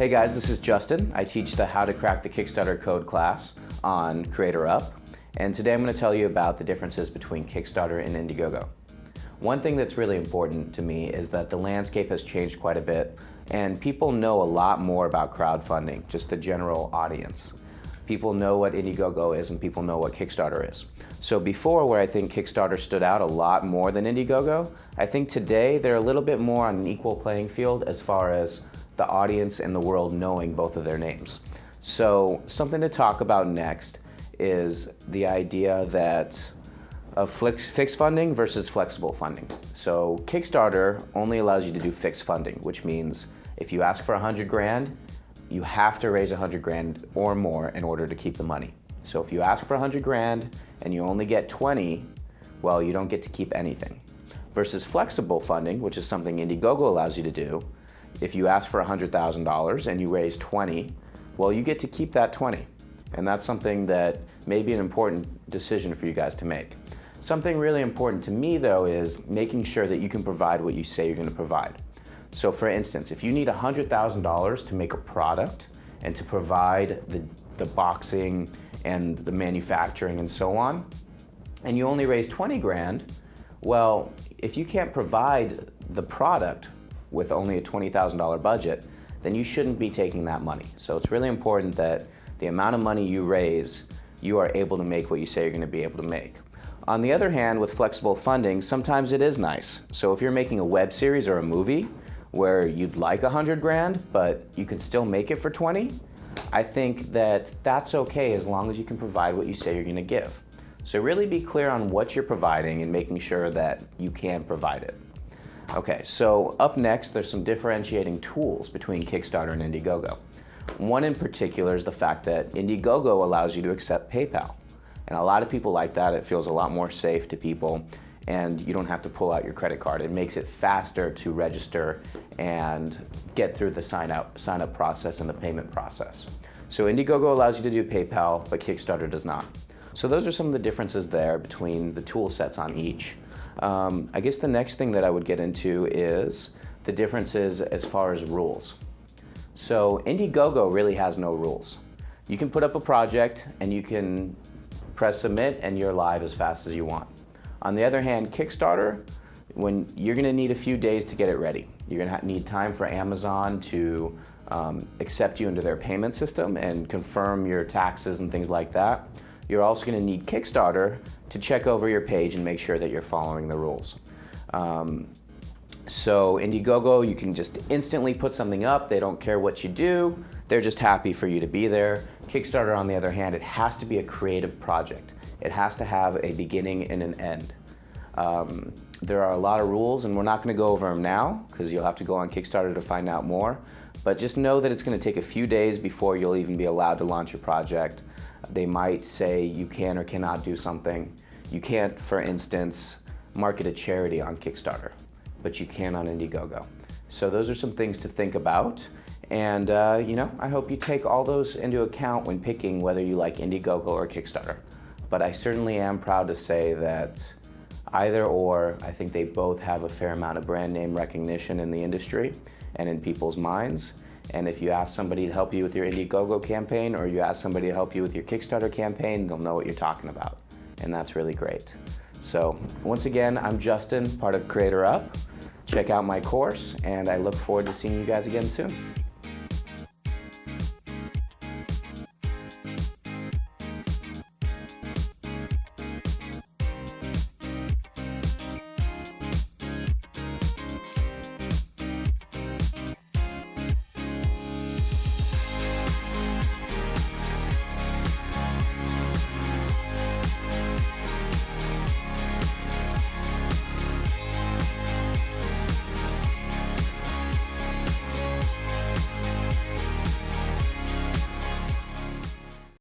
Hey guys, this is Justin. I teach the How to Crack the Kickstarter Code class on Creator Up, and today I'm going to tell you about the differences between Kickstarter and Indiegogo. One thing that's really important to me is that the landscape has changed quite a bit, and people know a lot more about crowdfunding, just the general audience. People know what Indiegogo is and people know what Kickstarter is. So before, where I think Kickstarter stood out a lot more than Indiegogo, I think today they're a little bit more on an equal playing field as far as the audience and the world knowing both of their names. So something to talk about next is the idea that of fixed funding versus flexible funding. So Kickstarter only allows you to do fixed funding, which means if you ask for 100 grand, you have to raise 100 grand or more in order to keep the money. So if you ask for 100 grand and you only get 20, well, you don't get to keep anything. Versus flexible funding, which is something Indiegogo allows you to do, if you ask for $100,000 and you raise 20, well, you get to keep that 20. And that's something that may be an important decision for you guys to make. Something really important to me, though, is making sure that you can provide what you say you're going to provide. So for instance, if you need $100,000 to make a product and to provide the boxing and the manufacturing and so on, and you only raise 20 grand, well, if you can't provide the product with only a $20,000 budget, then you shouldn't be taking that money. So it's really important that the amount of money you raise, you are able to make what you say you're going to be able to make. On the other hand, with flexible funding, sometimes it is nice. So if you're making a web series or a movie where you'd like 100 grand, but you can still make it for 20, I think that that's okay as long as you can provide what you say you're going to give. So really be clear on what you're providing and making sure that you can provide it. Okay, so up next, there's some differentiating tools between Kickstarter and Indiegogo. One in particular is the fact that Indiegogo allows you to accept PayPal. And a lot of people like that. It feels a lot more safe to people, and you don't have to pull out your credit card. It makes it faster to register and get through the sign up process and the payment process. So Indiegogo allows you to do PayPal, but Kickstarter does not. So those are some of the differences there between the tool sets on each. I guess the next thing that I would get into is the differences as far as rules. So Indiegogo really has no rules. You can put up a project and you can press submit and you're live as fast as you want. On the other hand, Kickstarter, when you're going to need a few days to get it ready. You're going to need time for Amazon to accept you into their payment system and confirm your taxes and things like that. You're also going to need Kickstarter to check over your page and make sure that you're following the rules. So Indiegogo, you can just instantly put something up. They don't care what you do. They're just happy for you to be there. Kickstarter, on the other hand, it has to be a creative project. It has to have a beginning and an end. There are a lot of rules, and we're not going to go over them now because you'll have to go on Kickstarter to find out more. But just know that it's going to take a few days before you'll even be allowed to launch your project. They might say you can or cannot do something. You can't, for instance, market a charity on Kickstarter, but you can on Indiegogo. So those are some things to think about. And I hope you take all those into account when picking whether you like Indiegogo or Kickstarter. But I certainly am proud to say that either or, I think they both have a fair amount of brand name recognition in the industry and in people's minds. And if you ask somebody to help you with your Indiegogo campaign or you ask somebody to help you with your Kickstarter campaign, they'll know what you're talking about. And that's really great. So once again, I'm Justin, part of Creator Up. Check out my course, and I look forward to seeing you guys again soon.